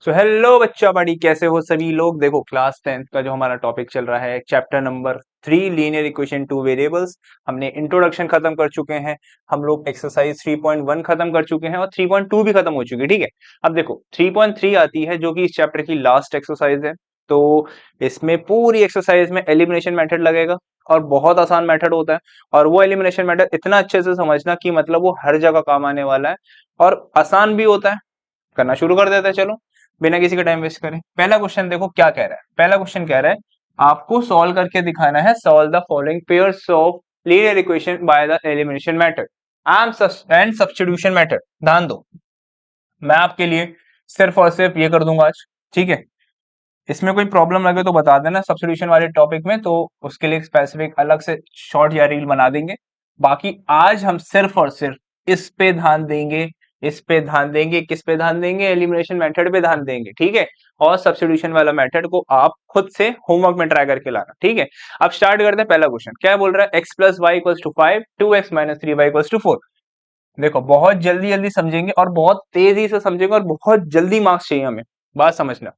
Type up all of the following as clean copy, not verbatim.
So hello बच्चा बड़ी, कैसे हो सभी लोग। देखो क्लास 10th का जो हमारा टॉपिक चल रहा है chapter number 3 linear equation two variables. हमने इंट्रोडक्शन खत्म कर चुके हैं, हम लोग एक्सरसाइज 3.1 खत्म कर चुके हैं और 3.2 भी खत्म हो चुकी है। ठीक है, अब देखो 3.3 आती है जो कि इस चैप्टर की लास्ट एक्सरसाइज है। तो इसमें पूरी एक्सरसाइज में एलिमिनेशन मेथड लगेगा और बहुत आसान मेथड होता है। और वो एलिमिनेशन मेथड इतना अच्छे से समझना कि मतलब वो हर जगह काम आने वाला है और आसान भी होता है। करना शुरू कर देते हैं, चलो बिना किसी का टाइम वेस्ट करें। पहला क्वेश्चन देखो क्या कह रहा है। पहला क्वेश्चन कह रहा है आपको सॉल्व करके दिखाना है, solve the following pairs of linear equation by the elimination method and substitution method. ध्यान दो, मैं आपके लिए सिर्फ और सिर्फ ये कर दूंगा आज। ठीक है, इसमें कोई प्रॉब्लम लगे तो बता देना सब्स्टिट्यूशन वाले टॉपिक में, तो उसके लिए स्पेसिफिक अलग से शॉर्ट या रील बना देंगे। बाकी आज हम सिर्फ और सिर्फ इस पे ध्यान देंगे, इस पे ध्यान देंगे, किस पे ध्यान देंगे, एलिमिनेशन मेथड पे ध्यान देंगे। ठीक है, और सब्स्टिट्यूशन वाला मेथड को आप खुद से होमवर्क में ट्राई करके लाना। ठीक है, अब स्टार्ट करते हैं। पहला क्वेश्चन क्या बोल रहा है, X plus Y equals to 5, 2x minus 3y equals to 4। देखो बहुत जल्दी जल्दी समझेंगे और बहुत तेजी से समझेंगे और बहुत जल्दी मार्क्स चाहिए हमें। बात समझना,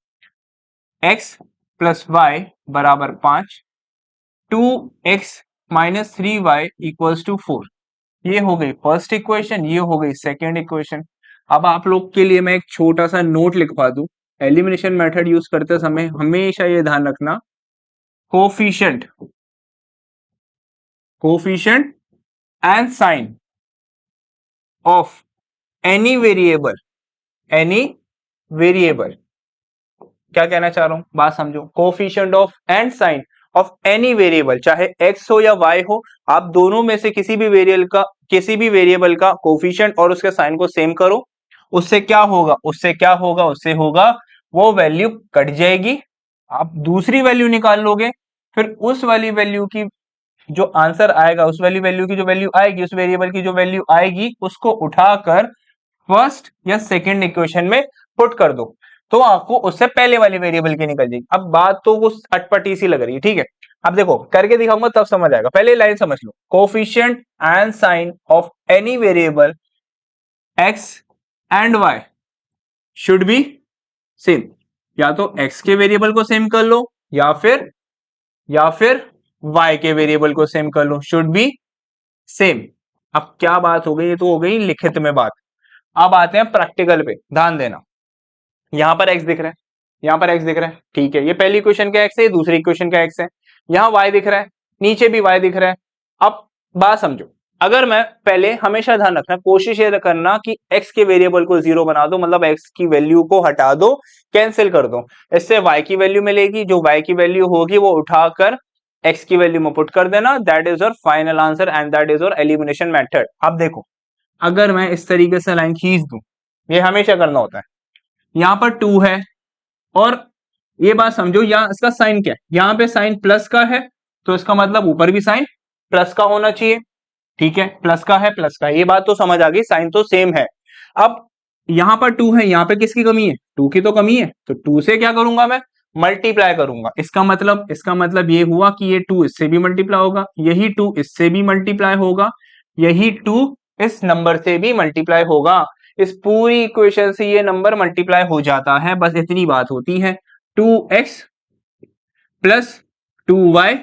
x प्लस वाई बराबर 5, 2x minus 3y equals to 4। ये हो गई फर्स्ट इक्वेशन, ये हो गई सेकेंड इक्वेशन। अब आप लोग के लिए मैं एक छोटा सा नोट लिखवा दूं। एलिमिनेशन मेथड यूज करते समय हमेशा ये ध्यान रखना, coefficient coefficient and sign of any variable, any variable. क्या कहना चाह रहा हूं, बात समझो। Coefficient of and sign of any variable, चाहे x हो या y हो, आप दोनों में से किसी भी वेरिएबल का कोफिशिएंट और उसके साइन को सेम करो। उससे क्या होगा, उससे होगा वो वैल्यू कट जाएगी, आप दूसरी वैल्यू निकाल लोगे। फिर उस वाली वैल्यू की जो आंसर आएगा, उस वाली वैल्यू की जो वैल्यू आएगी, उस वेरिएबल की जो वैल्यू आएगी, उसको उठाकर फर्स्ट या सेकंड इक्वेशन में पुट कर दो, तो आपको उससे पहले वाली वेरिएबल की निकल जाएगी। अब बात तो वो अटपटी सी लग रही है। ठीक है, अब देखो करके दिखाऊंगा तब समझ आएगा। पहले लाइन समझ लो, coefficient and sign of any variable x and y should be same. या तो x के वेरिएबल को सेम कर लो या फिर y के वेरिएबल को सेम कर लो, शुड बी सेम। अब क्या बात हो गई, ये तो हो गई लिखित में बात। अब आते हैं प्रैक्टिकल पे, ध्यान देना। यहां पर x दिख रहा है, यहां पर x दिख रहा है। ठीक है, ये पहली इक्वेशन का x है, दूसरी इक्वेशन का x है। यहां y दिख रहा है, नीचे भी y दिख रहा है। अब बात समझो, अगर मैं पहले, हमेशा ध्यान रखना, कोशिश ये करना कि x के वेरिएबल को जीरो बना दो, मतलब x की वैल्यू को हटा दो, कैंसिल कर दो। इससे y की वैल्यू मिलेगी, जो y की वैल्यू होगी वो उठाकर x की वैल्यू में पुट कर देना। That is your final answer and that is your elimination method. अब देखो, अगर मैं इस तरीके से लाइन खींच दूं, ये हमेशा करना होता है। यहां पर 2 है और ये बात समझो, यहां इसका साइन क्या है, यहां पे साइन प्लस का है, तो इसका मतलब ऊपर भी साइन प्लस का होना चाहिए। ठीक है, प्लस का है, प्लस का है, ये बात तो समझ आ गई, साइन तो सेम है। अब यहां पर 2 है, यहां पे किसकी कमी है, 2 की तो कमी है, तो 2 से क्या करूंगा मैं, मल्टीप्लाई करूंगा। इसका मतलब ये हुआ कि ये 2 इससे भी मल्टीप्लाई होगा, यही 2 इससे भी मल्टीप्लाई होगा, यही 2 इस नंबर से भी मल्टीप्लाई होगा। इस पूरी इक्वेशन से ये नंबर मल्टीप्लाई हो जाता है, बस इतनी बात होती है। 2x प्लस 2y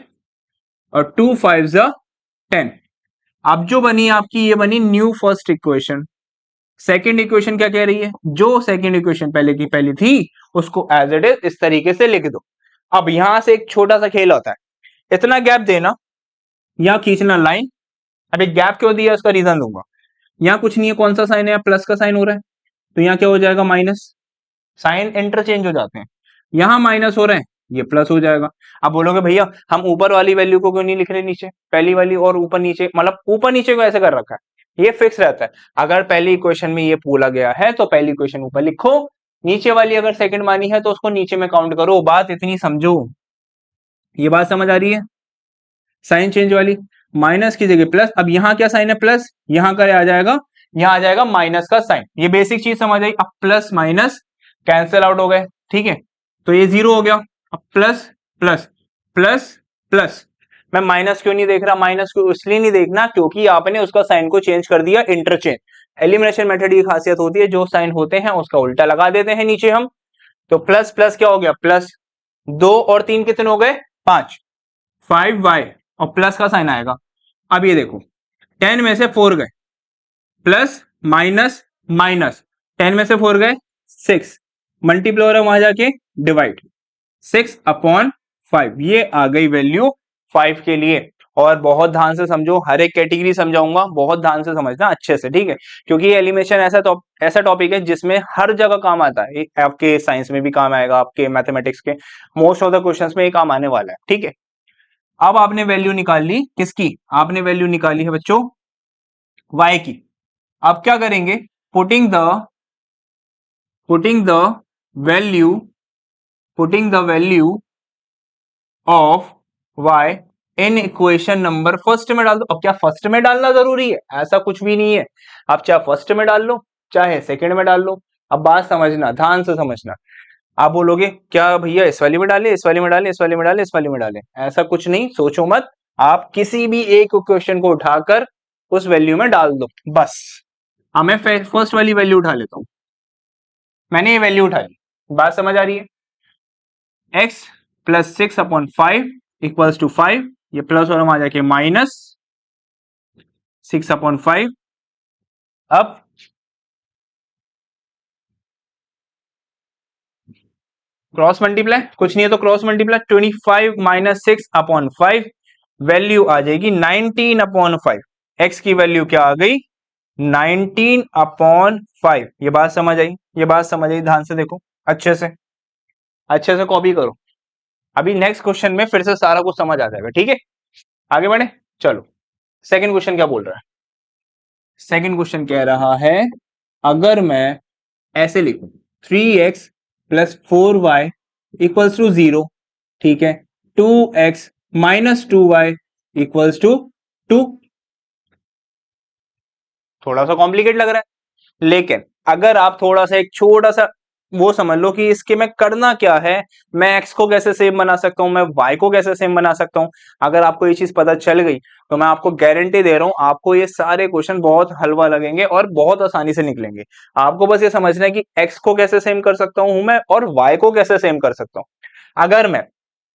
और 2 5 10। अब जो बनी आपकी, ये बनी new first equation. Second equation क्या कह रही है, जो सेकंड इक्वेशन पहले की पहली थी उसको एज इट इज इस तरीके से लिख दो। अब यहां से एक छोटा सा खेल होता है, इतना गैप देना, यहां खींचना लाइन। अब एक गैप क्यों दिया, उसका रीजन दूंगा। यहाँ कुछ नहीं है, कौन सा साइन है, प्लस का साइन हो रहा है, तो यहाँ क्या हो जाएगा, माइनस। साइन इंटरचेंज हो जाते हैं, यहाँ माइनस हो रहे हैं, ये प्लस हो जाएगा। अब बोलोगे भैया हम ऊपर वाली वैल्यू को क्यों नहीं लिख रहे नीचे, पहली वाली और ऊपर नीचे, मतलब ऊपर नीचे को ऐसे कर रखा है, ये फिक्स रहता है। अगर पहली इक्वेशन में ये बोला गया है तो पहली इक्वेशन ऊपर लिखो, नीचे वाली अगर सेकंड मानी है तो उसको नीचे में काउंट करो। बात इतनी समझो, ये बात समझ आ रही है। साइन चेंज वाली, माइनस की जगह प्लस। अब यहाँ क्या साइन है, प्लस, यहाँ का आ जाएगा, यहाँ आ जाएगा माइनस का साइन। ये बेसिक चीज समझ आई। अब प्लस माइनस कैंसिल आउट हो गए, ठीक है, तो ये जीरो हो गया। अब प्लस प्लस प्लस प्लस, मैं माइनस क्यों नहीं देख रहा, माइनस को इसलिए नहीं देखना क्योंकि आपने उसका साइन को चेंज कर दिया, इंटरचेंज। एलिमिनेशन मेथड की खासियत होती है, जो साइन होते हैं उसका उल्टा लगा देते हैं नीचे हम, तो प्लस प्लस क्या हो गया, प्लस 2 और 3 कितने हो गए, 5, 5y और प्लस का साइन आएगा। अब ये देखो 10 में से 4 गए, प्लस माइनस माइनस, 10 में से 4 गए 6, मल्टीप्लाई हो रहा है वहां जाके डिवाइड, 6/5, ये आ गई वैल्यू 5 के लिए। और बहुत ध्यान से समझो, हर एक कैटेगरी समझाऊंगा, बहुत ध्यान से समझना अच्छे से, ठीक है, क्योंकि ये एलिमिनेशन ऐसा टॉपिक है जिसमें हर जगह काम आता है। आपके साइंस में भी काम आएगा, आपके मैथमेटिक्स के मोस्ट ऑफ द क्वेश्चंस में ये काम आने वाला है, ठीक है। अब आपने वैल्यू निकाल ली किसकी, आपने वैल्यू निकाली है बच्चों y की। अब क्या करेंगे, putting the value of y in equation number first में डाल दो। अब क्या फर्स्ट में डालना जरूरी है, ऐसा कुछ भी नहीं है, आप चाहे फर्स्ट में डाल लो चाहे सेकंड में डाल लो। अब बात समझना, ध्यान से समझना, आप बोलोगे क्या भैया इस वाली में डाले, इस वाली में डाले, इस वाली में डाले, इस वाली में डाले, ऐसा कुछ नहीं, सोचो मत, आप किसी भी एक क्वेश्चन को उठाकर उस वैल्यू में डाल दो बस। अब मैं फर्स्ट वाली वैल्यू उठा लेता हूं, मैंने ये वैल्यू उठाई, बात समझ आ रही है, x प्लस 6/5 इक्वल्स टू 5, ये प्लस और हम आ जाके माइनस 6/5। अब क्रॉस मल्टीप्लाई, कुछ नहीं है तो क्रॉस मल्टीप्लाई, 25 माइनस 6/5, वैल्यू आ जाएगी 19/5। x की वैल्यू क्या आ गई, 19/5। ये बात समझ आई, ये बात समझ आई, ध्यान से देखो, अच्छे से कॉपी करो, अभी नेक्स्ट क्वेश्चन में फिर से सारा कुछ समझ आ जाएगा, ठीक है। आगे बढ़े, चलो सेकंड क्वेश्चन क्या बोल रहा है, सेकंड क्वेश्चन कह रहा है अगर मैं ऐसे लिखूं 3x plus 4y equals to 0, ठीक है, 2x minus 2y equals to 2, थोड़ा सा कॉम्प्लिकेट लग रहा है, लेकिन अगर आप थोड़ा सा एक छोटा सा वो समझ लो कि इसके में करना क्या है, मैं x को कैसे सेम बना सकता हूं, मैं y को कैसे सेम बना सकता हूं, अगर आपको ये चीज पता चल गई तो मैं आपको गारंटी दे रहा हूं आपको ये सारे क्वेश्चन बहुत हलवा लगेंगे और बहुत आसानी से निकलेंगे। आपको बस ये समझना है कि x को कैसे सेम कर सकता हूं मैं और y को कैसे सेम कर सकता हूं। अगर मैं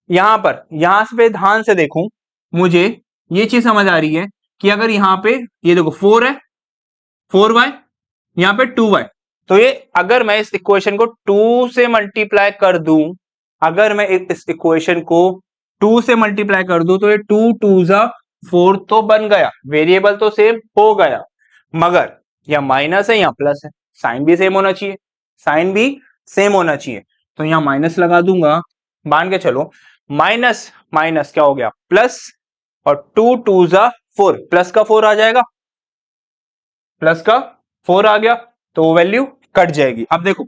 यहां पे ध्यान से देखूं, मुझे ये चीज समझ आ रही है कि अगर यहाँ पे ये देखो 4 है, 4y, यहाँ पे 2y, तो ये अगर मैं इस इक्वेशन को 2 से मल्टीप्लाई कर दूं, अगर मैं इस इक्वेशन को 2 से मल्टीप्लाई कर दूं तो ये 2 2 जा 4 तो बन गया, वेरिएबल तो सेम हो गया, मगर यह माइनस है या प्लस है, साइन भी सेम होना चाहिए, साइन भी सेम होना चाहिए, तो यहां माइनस लगा दूंगा, मान के चलो माइनस माइनस क्या हो गया प्लस, और 2 2 जा 4, प्लस का 4 आ जाएगा, प्लस का 4 आ गया, तो वैल्यू कट जाएगी। अब देखो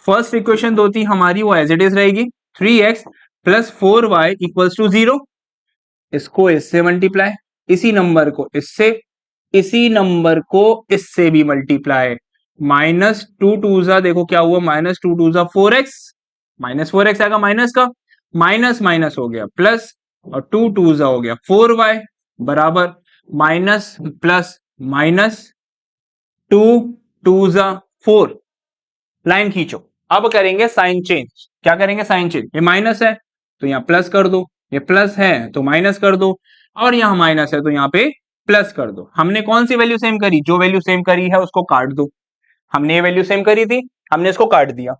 फर्स्ट इक्वेशन दो थी हमारी, वो एज इट इज रहेगी, 3x plus 4y equals to 0, इसको इससे मल्टीप्लाई, इसी नंबर को इससे, इसी नंबर को इससे भी मल्टीप्लाई, माइनस 2 2 जा देखो क्या हुआ, माइनस 2 2 जा 4x, माइनस 4x आएगा, माइनस का माइनस माइनस हो गया प्लस, और 2 2 जा हो गया 4y बराबर माइनस प्लस माइनस, 2 2 जा 4, लाइन खींचो। अब करेंगे साइन चेंज, क्या करेंगे साइन चेंज, ये माइनस है तो यहाँ प्लस कर दो, ये प्लस है तो माइनस कर दो, और यहाँ माइनस है तो यहाँ पे प्लस कर दो। हमने कौन सी वैल्यू सेम करी, जो वैल्यू सेम करी है उसको काट दो, हमने ये वैल्यू सेम करी थी, हमने इसको काट दिया,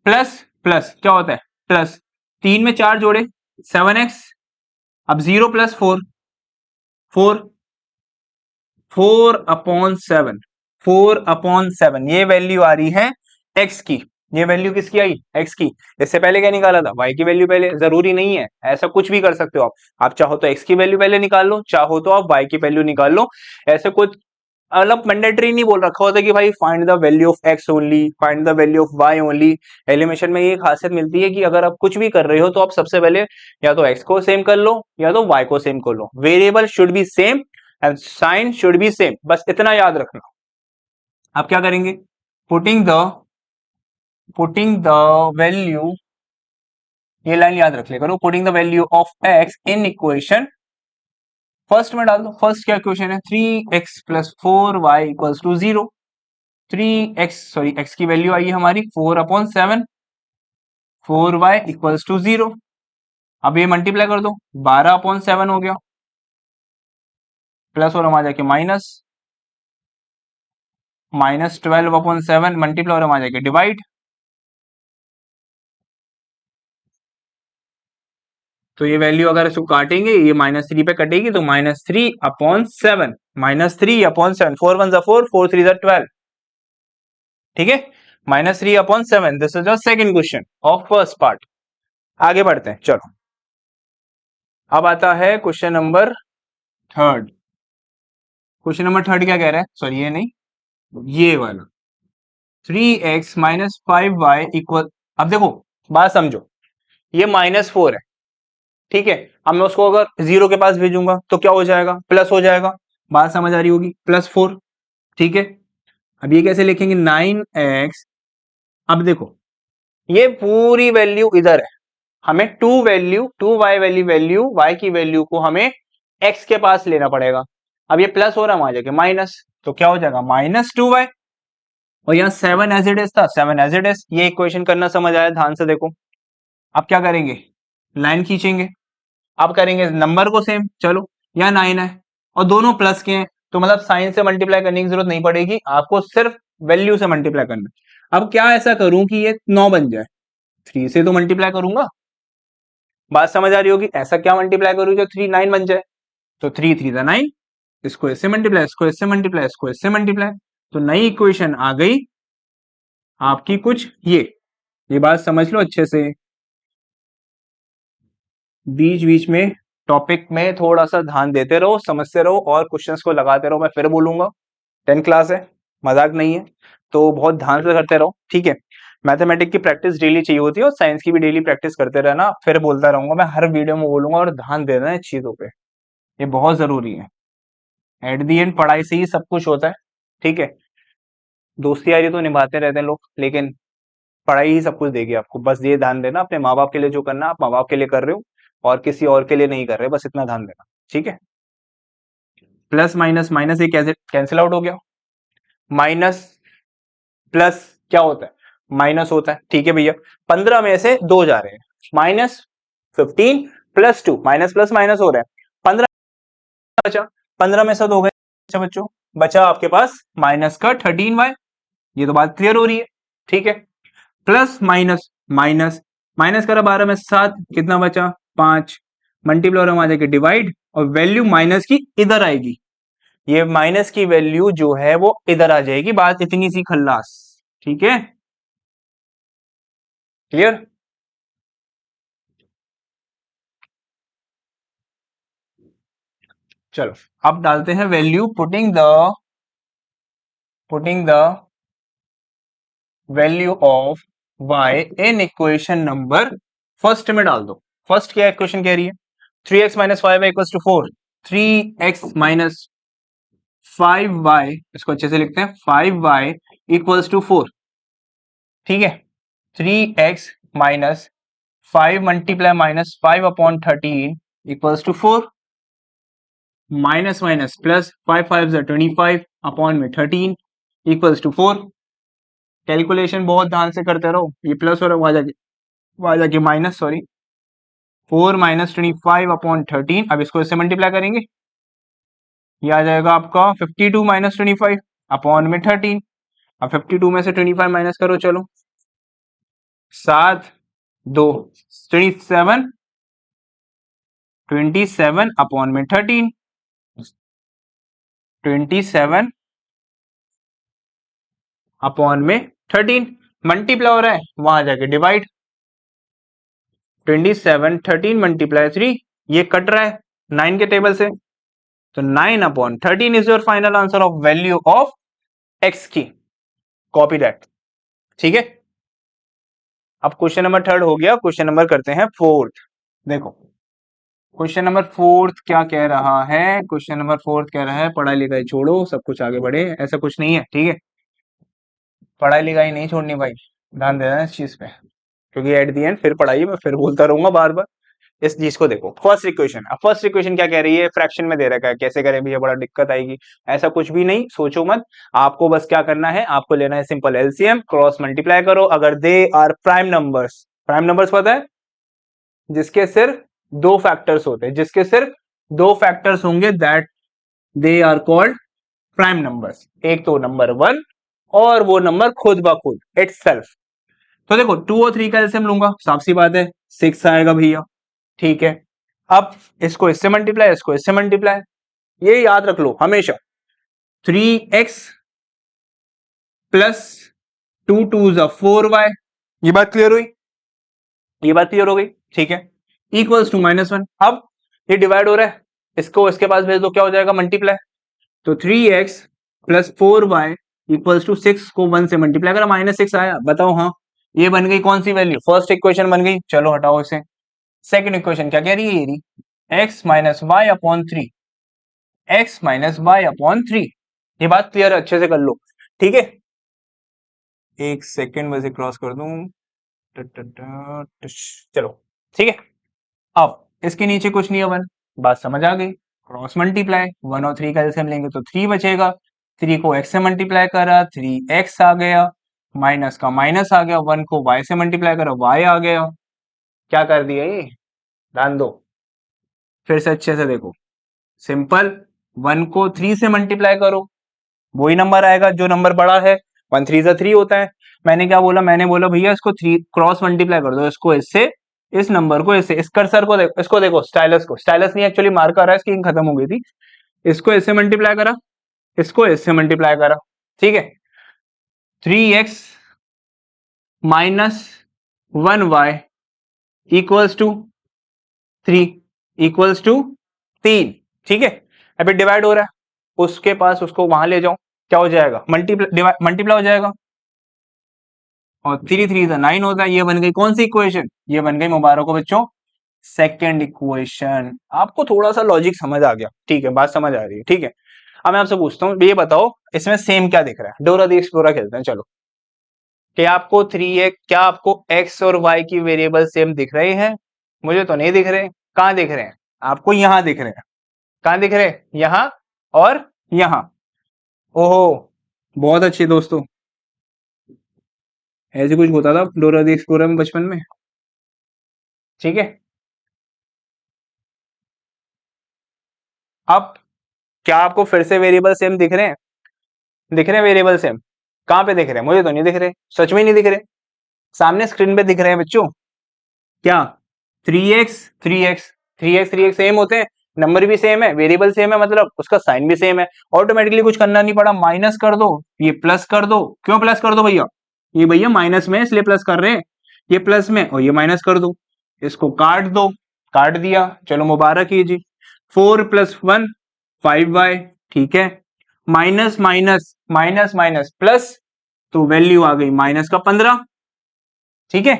प्लस प्लस क्या होता है प्लस, 3 में 4 जोड़े 7x, अब 0 प्लस 4 4 4/7, 4/7 ये वैल्यू आ रही है x की, ये वैल्यू किसकी आई, x की। इससे पहले क्या निकाला था, y की वैल्यू पहले, जरूरी नहीं है, ऐसा कुछ भी कर सकते हो आप चाहो तो x की वैल्यू पहले निकाल लो, चाहो तो आप y की वैल्यू निकाल लो, ऐसे कुछ मतलब मैंडेटरी नहीं बोल रखा होता कि भाई find the value of x only, find the value of y only. Elimination में ये खासियत मिलती है कि अगर आप कुछ भी कर रहे हो तो आप सबसे पहले या तो x को सेम कर लो या तो y को सेम कर लो, variable should be same and sign should be same, बस इतना याद रखना। अब क्या करेंगे, पुटिंग द वैल्यू, ये लाइन याद रख ले करो, putting the value of x in equation first में डाल दो, फर्स्ट क्या इक्वेशन है 3x plus 4y equals to 0, 3x sorry x की वैल्यू आई है हमारी 4/7, 4y इक्वल्स टू 0। अब ये मल्टीप्लाई कर दो, 12/7 हो गया, प्लस और हम आ जाके माइनस 12/7 मल्टीप्लाई और हम आ जाके डिवाइड। तो ये वैल्यू अगर इसको काटेंगे, ये -3 पे कटेगी, तो -3/7, -3/7, 4 1 4, 4 3 12, ठीक है, -3/7। This is the second question of first part. आगे बढ़ते हैं, चलो। अब आता है question number third. Question number third क्या कह रहा है, सॉरी ये नहीं, ये वाला 3x - 5y इक्वल। अब देखो बात समझो, ये -4 है, ठीक है। अब मैं उसको अगर 0 के पास भेजूंगा तो क्या हो जाएगा, प्लस हो जाएगा। बात समझ आ रही होगी, +4, ठीक है। अब ये कैसे लिखेंगे, 9x। अब देखो ये पूरी वैल्यू इधर है, हमें 2y की वैल्यू को हमें x के पास लेना पड़ेगा। अब ये प्लस हो रहा है, वहां जाके माइनस, तो क्या हो जाएगा, -2y। और यहाँ 7 एज इट इज था, 7 एज इट इज। ये इक्वेशन करना समझ आया, ध्यान से देखो। अब क्या करेंगे, लाइन खींचेंगे। अब करेंगे नंबर को सेम, चलो यहाँ 9 है और दोनों प्लस के हैं, तो मतलब साइन से मल्टीप्लाई करने की जरूरत नहीं पड़ेगी, आपको सिर्फ वैल्यू से मल्टीप्लाई करना है। अब क्या ऐसा करूं कि ये 9 बन जाए, 3 से तो मल्टीप्लाई करूंगा। बात समझ आ रही होगी, ऐसा क्या मल्टीप्लाई करूं जो 3 9 बन जाए, तो 3 3 9, इसको इससे मल्टीप्लाई, इसको इससे मल्टीप्लाई, इसको इससे मल्टीप्लाई, तो नई इक्वेशन आ गई आपकी कुछ ये बात समझ लो अच्छे से। बीच बीच में टॉपिक में थोड़ा सा ध्यान देते रहो, समझते रहो और क्वेश्चंस को लगाते रहो। मैं फिर बोलूंगा 10 क्लास है, मजाक नहीं है, तो बहुत ध्यान से करते रहो, ठीक है। मैथमेटिक्स की प्रैक्टिस डेली चाहिए होती है और साइंस की भी डेली प्रैक्टिस करते रहना। फिर बोलता रहूंगा मैं, हर वीडियो में बोलूंगा, और ध्यान देना है चीजों पे, ये बहुत जरूरी है। एट दी एंड पढ़ाई से ही सब कुछ होता है, ठीक है। दोस्ती यारी तो निभाते रहते हैं लोग, लेकिन पढ़ाई ही सब कुछ देगी आपको। बस ये ध्यान देना, अपने माँ बाप के लिए जो करना आप माँ बाप के लिए कर रहे हो, और किसी और के लिए नहीं कर रहे, बस इतना ध्यान देना, ठीक है। प्लस माइनस माइनस, ये कैसे कैंसिल आउट हो गया, माइनस प्लस क्या होता है, माइनस होता है, ठीक है भैया। 15 में से 2 जा रहे हैं, -15 + 2, माइनस प्लस माइनस हो रहा है, 15 बचा, 15 में से 2 गए, अच्छा बच्चों, बचा आपके पास माइनस का 13y। ये तो बात क्लियर हो रही है, ठीक है। प्लस माइनस माइनस, माइनस करा 12 में 7, कितना बचा 5, मल्टीप्लाई और हम आ जाएंगे डिवाइड, और वैल्यू माइनस की इधर आएगी, ये माइनस की वैल्यू जो है वो इधर आ जाएगी। बात इतनी सी खल्लास, ठीक है, क्लियर। चलो अब डालते हैं value, putting the value of y in equation number first में डाल दो। फर्स्ट क्या इक्वेशन कह रही है, 3x - 5y = 4, 3x - 5y, इसको अच्छे से लिखते हैं, 5y = 4, ठीक है। 3x - 5 multiply -5/13 = 4, minus minus plus, 5 5 25 upon में 13 = 4। कैलकुलेशन बहुत ध्यान से करते रहो, ये प्लस और वहां जाके माइनस, सॉरी, 4 - 25/13। अब इसको इससे मल्टीप्लाई करेंगे, ये आ जाएगा आपका 52 - 25 अपॉन में 13। अब 52 में से 25 माइनस करो, चलो, 7 2 27, 27 अपॉन में 13, 27 अपॉन में 13, मल्टीप्लाई हो रहा है, वहां जाके डिवाइड, 27 13 × 3, ये कट रहा है 9 के टेबल से, तो 9/13 is your final answer of value of x की। कॉपी दैट, ठीक है। अब क्वेश्चन नंबर थर्ड हो गया, क्वेश्चन नंबर करते हैं फोर्थ। देखो क्वेश्चन नंबर फोर्थ क्या कह रहा है, क्वेश्चन नंबर फोर्थ कह रहा है पढ़ाई लिखाई छोड़ो, सब कुछ आगे बढ़े। ऐसा कुछ नहीं है, ठीक है, पढ़ाई लिखाई नहीं छोड़नी भाई, ध्यान देना इस चीज पे, क्योंकि एट दी एंड फिर पढ़ाई, मैं फिर बोलता रहूंगा बार बार। इस चीज को देखो, फर्स्ट इक्वेशन, अब फर्स्ट इक्वेशन क्या कह रही है, फ्रैक्शन में दे रखा है, कैसे करें भैया, बड़ा दिक्कत आएगी। ऐसा कुछ भी नहीं, सोचो मत, आपको बस क्या करना है, आपको लेना है सिंपल एलसीएम, क्रॉस मल्टीप्लाई करो, अगर they are prime numbers, prime numbers पता है, जिसके सिर्फ दो फैक्टर्स होते हैं, जिसके सिर्फ दो फैक्टर्स होंगे, that they are called prime numbers. एक तो नंबर 1 और वो नंबर खुद ब खुद इटसेल्फ। तो देखो 2 और 3 का एलसीएम लूंगा, साफ सी बात है 6 आएगा भैया, ठीक है। अब इसको इससे मल्टीप्लाई, इसको इससे मल्टीप्लाई, ये याद रख लो हमेशा, 3x प्लस 2 2 4y, ये बात क्लियर हुई, ये बात क्लियर हो गई, ठीक है। Equals to -1। अब ये डिवाइड हो रहा है, इसको इसके पास भेज दो, क्या हो जाएगा, मल्टीप्लाई। तो 3x plus 4y equals to 6 को 1 से मल्टीप्लाई करा, -6 आया, बताओ। हाँ, ये बन गई कौन सी वैल्यू, फर्स्ट इक्वेशन बन गई, चलो हटाओ इसे। सेकंड इक्वेशन क्या कह रही है, ये रही x minus Y upon 3, x minus Y upon 3। ये बात क्लियर है, अच्छे से कर लो, ठीक है। एक सेकेंड वैसे क्रॉस कर दूं, चलो ठीक है। अब इसके नीचे कुछ नहीं है 1, बात समझ आ गई। क्रॉस मल्टीप्लाई, 1 और 3 का एलसीएम लेंगे तो 3 बचेगा, 3 को x से मल्टीप्लाई करा 3x आ गया, माइनस का माइनस आ गया, 1 को y से मल्टीप्लाई करा y आ गया। क्या कर दिया ये, ध्यान दो, फिर से अच्छे से देखो, सिंपल, 1 को 3 से मल्टीप्लाई करो, वही नंबर आएगा जो नंबर बड़ा है, 1 3 जा 3 होता है। मैंने क्या बोला, मैंने बोला भैया इसको 3 क्रॉस मल्टीप्लाई कर दो, इसको इससे, इस नंबर को इससे, इस कर्सर को देखो, इसको देखो, स्टाइलस को, स्टाइलस नहीं एक्चुअली मार्कर है, इसकी इंक खत्म हो गई थी, इसको इससे मल्टीप्लाई करा, इसको इससे मल्टीप्लाई करा, ठीक है। 3x minus 1y equals to 3 equals to 3, ठीक है। अभी डिवाइड हो रहा है, उसके पास उसको वहां ले जाओ, क्या हो जाएगा, मल्टीप्लाई हो जाएगा, और 3 3 9 होता है। ये बन गई कौन सी इक्वेशन, ये बन गई, मुबारक हो बच्चों, सेकेंड इक्वेशन। आपको थोड़ा सा लॉजिक समझ आ गया, ठीक है, बात समझ आ रही है, ठीक है। अब मैं आपसे पूछता हूँ, ये बताओ इसमें सेम क्या दिख रहा है, डोरा दी एक्सप्लोरर खेलते हैं, चलो। क्या आपको 3x, क्या आपको x और y की वेरिएबल सेम दिख रहे हैं, मुझे तो नहीं दिख रहे। कहाँ दिख रहे हैं, आपको यहाँ दिख रहे हैं, कहाँ दिख रहे हैं, यहाँ और यहाँ। ओहो, बहुत अच्छे दोस्तों, ऐसे कुछ होता था डोरा दी एक्सप्लोरर में बचपन में, ठीक है। अब क्या आपको फिर से वेरिएबल सेम दिख रहे हैं, दिख रहे हैं वेरिएबल सेम, कहाँ पे दिख रहे हैं, मुझे तो नहीं दिख रहे, सच में नहीं दिख रहे, सामने स्क्रीन पे दिख रहे हैं बच्चों। क्या 3x 3x 3x 3x same होते हैं, नंबर भी सेम है, वेरिएबल सेम है, मतलब उसका साइन भी सेम है, ऑटोमेटिकली कुछ करना नहीं पड़ा, माइनस कर दो, ये प्लस कर दो। क्यों प्लस कर दो भैया, ये भैया माइनस में इसलिए प्लस कर रहे हैं, ये प्लस में और ये माइनस कर दो, इसको काट दो, काट दिया, चलो मुबारक कीजिए। 4 + 1 5y, ठीक है। Minus minus minus minus plus, तो वैल्यू आ गई -15, ठीक है।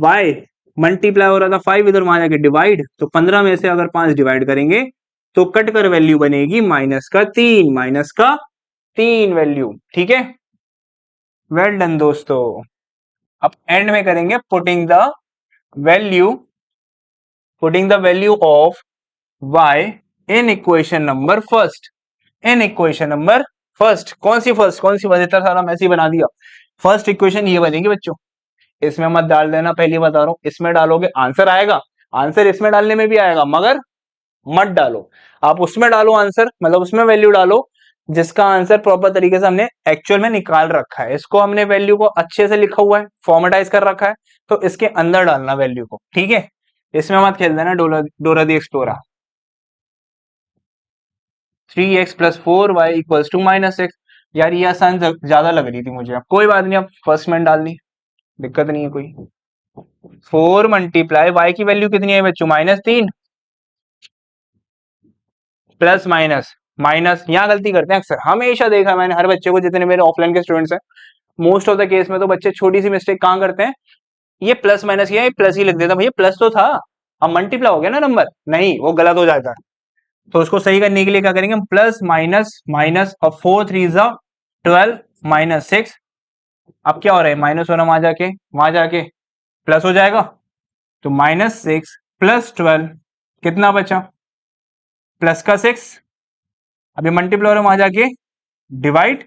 y मल्टीप्लाई हो रहा था 5, इधर वहां जाके डिवाइड, तो 15 में से अगर 5 डिवाइड करेंगे तो कट कर वैल्यू बनेगी -3, -3 वैल्यू, ठीक है। वेल डन दोस्तों। अब एंड में करेंगे value putting the value of y in equation number first, in equation number first. कौन सी फर्स्ट, कौन सी फर्स्ट, इतना सारा मैसी बना दिया। फर्स्ट इक्वेशन ये बनेगी बच्चों, इसमें मत डाल देना, पहली बता रहा हूं, इसमें डालोगे आंसर आएगा, आंसर इसमें डालने में भी आएगा, मगर मत डालो, आप उसमें डालो आंसर, मतलब उसमें वैल्यू डालो जिसका आंसर प्रॉपर तरीके से हमने एक्चुअल में निकाल रखा है, इसको हमने वैल्यू को अच्छे से लिखा हुआ है, फॉर्मेटाइज कर रखा है, तो इसके अंदर डालना वैल्यू को, ठीक है। इसमें मत खेल देना डोरा दी explorer. 3x + 4y equals to -6, यार ये आसान ज्यादा लग रही थी मुझे, अब कोई बात नहीं, अब फर्स्ट में डाल दी, दिक्कत नहीं है कोई। 4 मल्टीप्लाई y की वैल्यू कितनी है बच्चों, -3, प्लस माइनस माइनस, यहाँ गलती करते हैं अक्सर, हमेशा देखा मैंने हर बच्चे को, जितने मेरे ऑफलाइन के स्टूडेंट्स हैं, मोस्ट ऑफ द केस में तो बच्चे छोटी सी मिस्टेक कहाँ करते हैं, ये प्लस माइनस किया, ये प्लस ही लिख देता, भैया प्लस तो था, अब मल्टीप्लाई हो गया ना नंबर, नहीं वो गलत हो जाता है। तो उसको सही करने के लिए क्या करेंगे, प्लस माइनस माइनस, और 4 3 12 -6, अब क्या हो रहा है, माइनस होना, वहां जाके प्लस हो जाएगा, तो -6 + 12 कितना बचा, प्लस का 6, अभी मल्टीप्लाई हो रहा है, वहां जाके डिवाइड,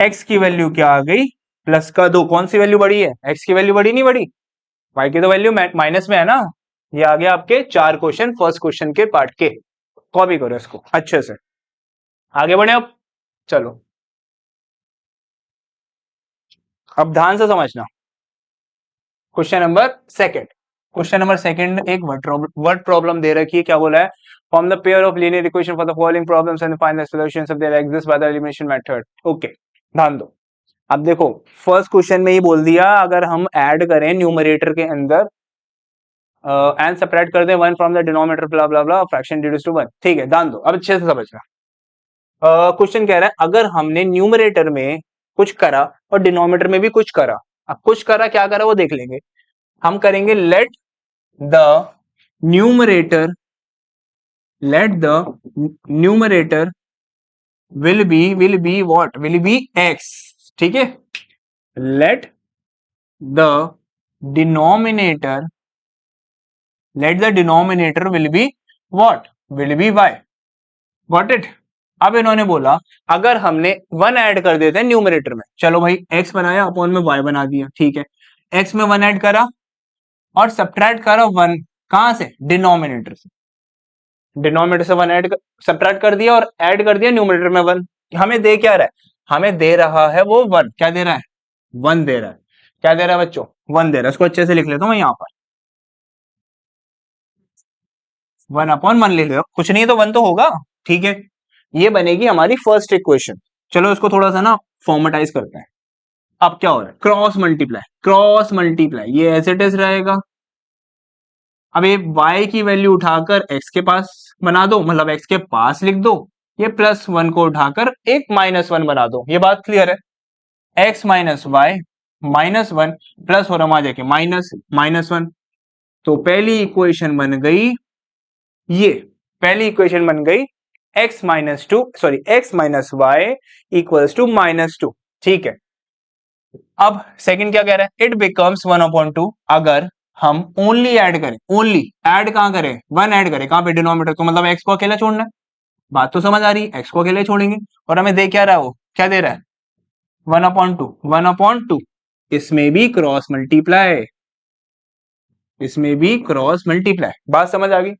x की वैल्यू क्या आ गई, प्लस का 2, कौन सी वैल्यू बड़ी है, x की वैल्यू बड़ी नहीं बड़ी, y की तो वैल्यू माइनस में है ना। ये आ गया आपके 4 क्वेश्चन फर्स्ट क्वेश्चन के पार्ट के। कॉपी करो इसको अच्छे से, आगे बढ़े अब। चलो अब ध्यान से समझना। Question number second, question number second एक वर्ड प्रॉब्लम दे रखी है। क्या बोला है? Form the pair of linear equation for the following problems and find the solutions if they exist by the elimination method. Okay, ध्यान दो। अब देखो फर्स्ट क्वेश्चन में ही बोल दिया अगर हम ऐड करें न्यूमरेटर के अंदर एंड सेपरेट कर दें one from the denominator blah blah blah fraction reduce to one. ठीक है, ध्यान दो अब अच्छे से समझना। क्वेश्चन कह रहा है अगर हमने न्यूमरेटर में कुछ करा और डिनोमिनेटर में भी कुछ करा। अब कुछ करा, क्या करा वो देख लेंगे। हम करेंगे let the numerator will be what? Will B x। ठीक है, let the denominator will be what? Will B y। Got it? अब इन्होंने बोला अगर हमने वन ऐड कर देते हैं न्यूमरेटर में, चलो भाई x बनाया अपॉन में y बना दिया। ठीक है, x में वन ऐड करा और सब्ट्रैक्ट करा वन, कहां से? डिनोमिनेटर से। डिनोमिनेटर से वन ऐड सब्ट्रैक्ट कर दिया और ऐड कर दिया न्यूमरेटर में वन। हमें दे क्या रहा है? हमें दे रहा है वो वन। क्या दे रहा है? वन दे रहा है। क्या दे रहा है बच्चों? वन दे रहा है। इसको अच्छे से लिख लेता हूं मैं यहां पर, वन अपॉन वन लिख लो, कुछ नहीं तो वन तो होगा। ठीक है, ये बनेगी हमारी फर्स्ट इक्वेशन। चलो इसको थोड़ा सा ना फॉर्मेटाइज करते हैं। अब क्या हो रहा है? क्रॉस मल्टीप्लाई ये एज इट इज रहेगा। अब ये y की वैल्यू उठाकर x के पास बना दो, मतलब x के पास लिख दो। ये प्लस वन को उठाकर एक माइनस वन बना दो। ये बात क्लियर है? x minus Y minus one plus हो रहा जाके माइनस माइनस वन। तो पहली इक्वेशन बन गई ये, पहली इक्वेशन बन गई x minus two sorry x minus Y equals to minus two. ठीक है, अब सेकंड क्या कह रहा है? It becomes one upon two. अगर हम ओनली ऐड करें, ओनली ऐड कहां करें? वन ऐड करें कहां पे? डिनोमिनेटर। तो मतलब x को अकेला छोड़ना है। बात तो समझ आ रही है? x को अकेले छोड़ेंगे और हमें दे क्या रहा है? वो क्या दे रहा है? One upon to. One upon to, इसमें भी क्रॉस मल्टीप्लाई, इसमें भी क्रॉस मल्टीप्लाई। बात समझ आ गई?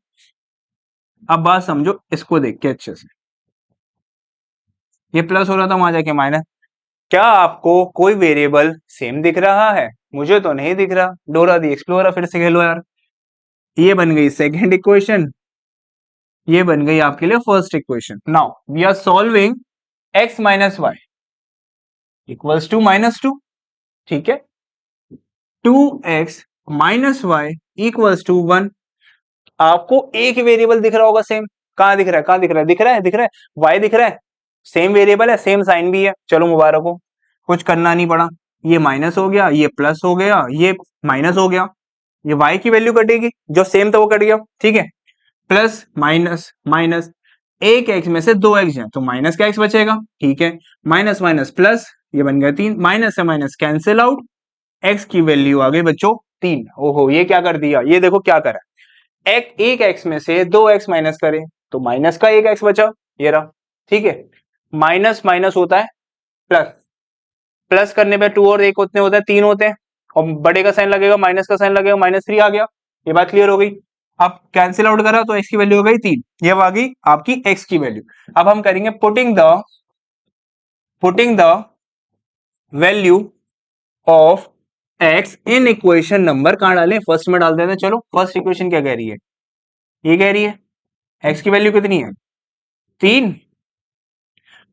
अब बात समझो इसको देख के अच्छे से। ये प्लस हो रहा था वहां जाके माइनस। क्या आपको कोई वेरिएबल सेम दिख रहा है? मुझे तो नहीं दिख रहा। डोरा दी एक्सप्लोरर फिर से खेलो यार। ये बन गई सेकेंड इक्वेशन, ये बन गई आपके लिए first equation. Now we are solving x minus Y equals to minus two. ठीक है, 2x minus Y equals to 1। आपको एक वेरिएबल दिख रहा होगा सेम। कहां दिख रहा है? कहां दिख रहा है? दिख रहा है, दिख रहा है, y दिख रहा है। सेम वेरिएबल है, सेम साइन भी है। चलो मुबारक हो, कुछ करना नहीं पड़ा। ये माइनस हो गया, ये प्लस हो गया, ये माइनस हो गया। ये y की वैल्यू कटेगी, जो सेम था वो कट गया। ठीक है, प्लस माइनस माइनस, एक x में से दो x है तो माइनस का x बचेगा। ठीक है, माइनस माइनस प्लस, ये बन गया 3। माइनस से माइनस कैंसिल आउट, x की वैल्यू आ गई बच्चों 3। ओहो, ये क्या कर दिया? ये देखो क्या करा, एक x में से दो x माइनस करे तो माइनस का एक x बचा, ये रहा। ठीक है, माइनस माइनस होता है प्लस, प्लस करने पे टू और एक उतने होता है, 3 होते हैं। और बड़े का साइन लगेगा, माइनस का साइन लगेगा, -3 आ गया। ये बात क्लियर हो गई? अब कैंसिल आउट करा तो x की वैल्यू हो गई 3। ये आ गई आपकी x की वैल्यू। अब हम करेंगे putting the value of x in equation number. कहां डालें? फर्स्ट में डाल देते हैं। चलो फर्स्ट इक्वेशन क्या कह रही है? ये कह रही है x की वैल्यू कितनी है? 3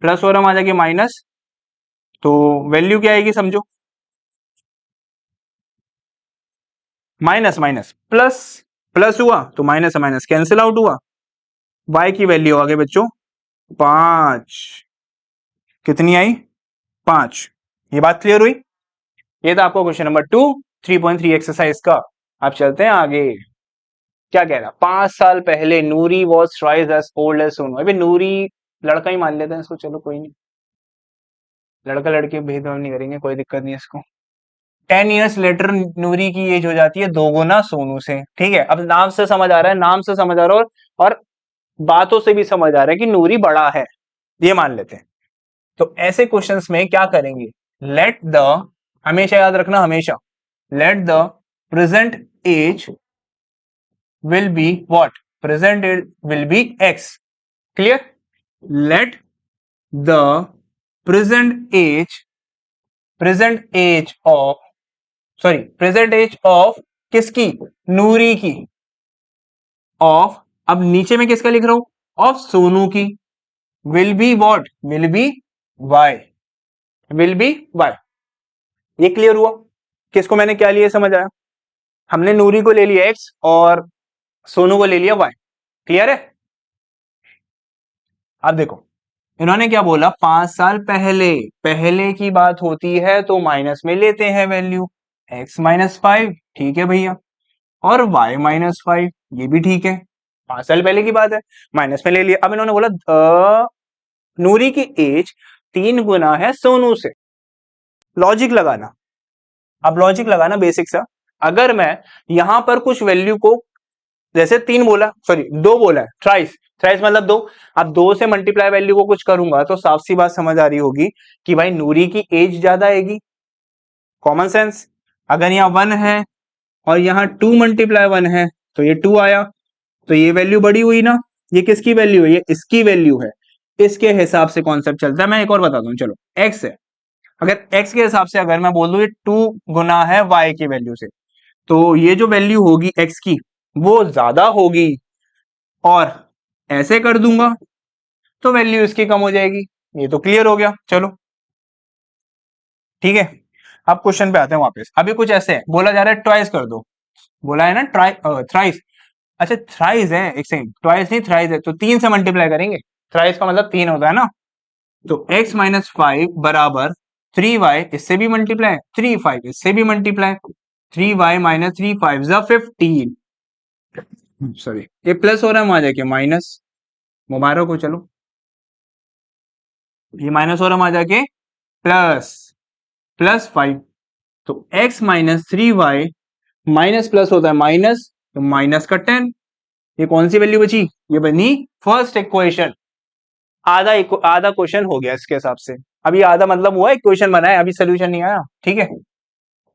प्लस हो रहा आ जाएगी माइनस, तो वैल्यू क्या आएगी समझो? माइनस माइनस प्लस, प्लस हुआ तो माइनस माइनस कैंसिल आउट हुआ। y की वैल्यू आ गई बच्चों 5। कितनी आई? 5। ये बात क्लियर हुई? ये था आपको क्वेश्चन नंबर 2 3.3 एक्सरसाइज का। आप चलते हैं आगे। क्या कह रहा? 5 साल पहले Noori was twice as old as Sonu. अभी नूरी लड़का ही मान लेते हैं इसको, चलो कोई नहीं, लड़का लड़की भेदभाव नहीं करेंगे, कोई दिक्कत नहीं है इसको। 10 ईयर्स लेटर नूरी की एज हो जाती है दोगुना सोनू से। ठीक है, अब नाम से समझ आ रहा है, नाम से समझ आ रहा है और बातों से भी समझ आ रहा है कि नूरी बड़ा है, ये मान लेते हैं। तो ऐसे क्वेश्चंस में क्या करेंगे? लेट द, हमेशा याद रखना, हमेशा let the present age will be what? Present age will be x. Clear? Let the present age of किसकी? नूरी की, ऑफ, अब नीचे में किसका लिख रहा हूं? ऑफ सोनू की, will be what? Will be Y, will be Y. ये क्लियर हुआ? किसको मैंने क्या लिया समझ आया? हमने नूरी को ले लिया एक्स और सोनू को ले लिया वाई। क्लियर है? अब देखो इन्होंने क्या बोला, 5 साल पहले, पहले की बात होती है तो माइनस में लेते हैं वैल्यू, x माइनस 5, ठीक है भैया, और y माइनस 5, ये भी ठीक है, 5 साल पहले की बात है, माइनस में ले लिया। अब इन्होंने बोला नूरी की एज 3 गुना है सोनू से। लॉजिक लगाना, अब लॉजिक लगाना बेसिक सा। अगर मैं यहां पर कुछ वैल्यू को, जैसे 3 बोला, सॉरी 2 बोला है, थ्राइस, थ्राइस मतलब 2, अब 2 से मल्टीप्लाई वैल्यू को कुछ करूंगा तो साफ सी बात समझ आ रही होगी कि भाई नूरी की एज ज्यादा आएगी। Common sense. अगर यहाँ 1 है और यहाँ 2 मल्टीप्लाई 1 है तो ये 2 आया, तो ये वैल्यू बड़ी हुई ना। ये किसकी वैल्यू है? ये इसकी वैल्यू है। इसके हिसाब से कॉन्सेप्ट चलता है। मैं एक और बताता हूँ, चलो x है, अगर x के हिसाब से अगर मैं बोल दूं ये 2 गुना है y की वैल्यू से, तो ये जो वैल्यू होगी x की वो ज्यादा होगी, और ऐसे कर दूंगा तो वैल्यू इसकी कम हो जाएगी। ये तो क्लियर हो गया। चलो ठीक है, अब क्वेश्चन पे आते हैं वापस। अभी कुछ ऐसे है, बोला जा रहा है ट्वाइस कर दो, बोला है ना थ्राइस, अच्छा थ्राइस है, एक सेकंड, ट्वाइस नहीं थ्राइस है, तो 3 से मल्टीप्लाई करेंगे, थ्राइस का मतलब 3 होता है ना, तो x माइनस 5 बराबर 3y, इससे भी मल्टीप्लाई, 3 5 इससे भी मल्टीप्लाई, 3y माइनस 3 5 15, सॉरी ये प्लस हो रहा है, वहां जाके माइनस, मुबारक हो। चलो ये माइनस हो रहा है, वहां जाके प्लस, प्लस 5, तो x minus 3y minus plus होता है माइनस, तो माइनस का 10, ये कौन सी वैल्यू बची? ये बनी फर्स्ट इक्वेशन। आधा क्वेश्चन हो गया इसके हिसाब से। अभी आधा मतलब हुआ इक्वेशन बना है, अभी सोल्यूशन नहीं आया। ठीक है,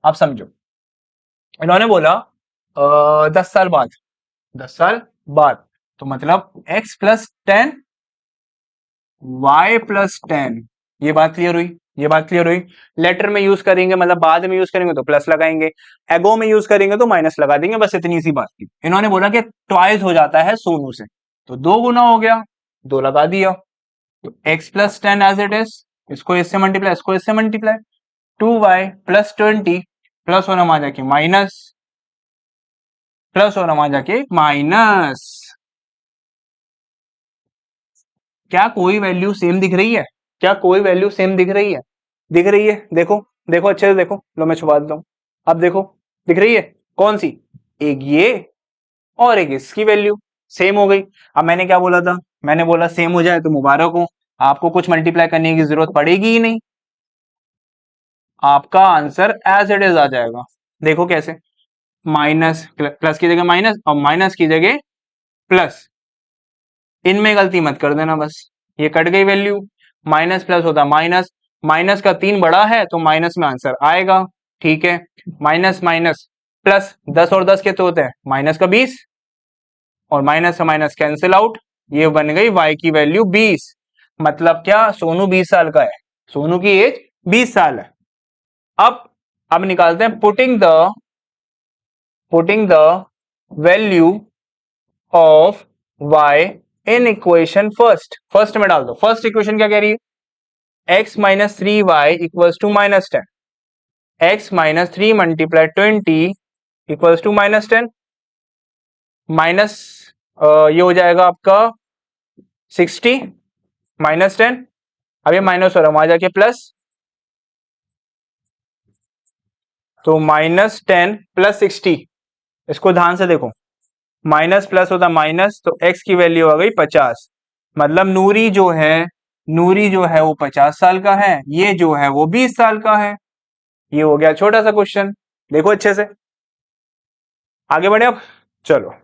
आप समझो। इन्होंने बोला 10 साल बाद, 10 साल बाद, तो मतलब x प्लस 10 y प्लस 10, ये बात क्लियर हुई? ये बात क्लियर हुई? लेटर में यूज करेंगे मतलब बाद में यूज करेंगे तो प्लस लगाएंगे, एगो में यूज करेंगे तो माइनस लगा देंगे, बस इतनी सी बात थी। इन्होंने बोला कि ट्वाइस हो जाता है सोनू से, तो 2 गुना हो गया, 2 लगा दिया, तो x plus 10 as it is, इसको इससे मल्टीप्लाई, इसको इससे मल्टीप्लाई, 2y प्लस 20 प्लस होना वहां जाके माइनस, प्लस होना वहां जाके माइनस। क्या कोई वैल्यू सेम दिख रही है? क्या कोई वैल्यू सेम दिख रही है? दिख रही है, देखो, देखो अच्छे से देखो, लो मैं छुपा देता हूं, अब देखो दिख रही है कौन सी? एक ये और एक इसकी वैल्यू सेम हो गई। अब मैंने क्या बोला था? मैंने बोला सेम हो जाए तो मुबारक हो, आपको कुछ मल्टीप्लाई करने की जरूरत पड़ेगी ही नहीं, आपका आंसर एज इट इज आ जाएगा। देखो कैसे, माइनस प्लस की जगह माइनस और माइनस की जगह प्लस, इनमें गलती मत कर देना बस, ये कट गई वैल्यू, माइनस प्लस होता है माइनस, माइनस का 3 बड़ा है तो माइनस में आंसर आएगा। ठीक है, माइनस माइनस प्लस, 10 और 10 कितने होते हैं? माइनस का 20, और माइनस से माइनस कैंसिल आउट, ये बन गई y की वैल्यू 20। मतलब क्या? सोनू 20 साल का है, सोनू की एज 20 साल है। अब निकालते हैं putting the value of y in equation first में डाल दो। फर्स्ट इक्वेशन क्या कह रही है? x minus 3y equals to minus 10, x minus 3 multiply 20 equals to minus 10, minus ये हो जाएगा आपका 60 माइनस 10, अब ये माइनस हो रहा है वहां जाके प्लस, तो माइनस 10 प्लस 60, इसको ध्यान से देखो, माइनस प्लस होता माइनस, तो x की वैल्यू आ गई 50, मतलब नूरी जो है वो 50 साल का है, ये जो है वो 20 साल का है। ये हो गया छोटा सा क्वेश्चन, देखो अच्छे से, आगे बढ़े अब। चलो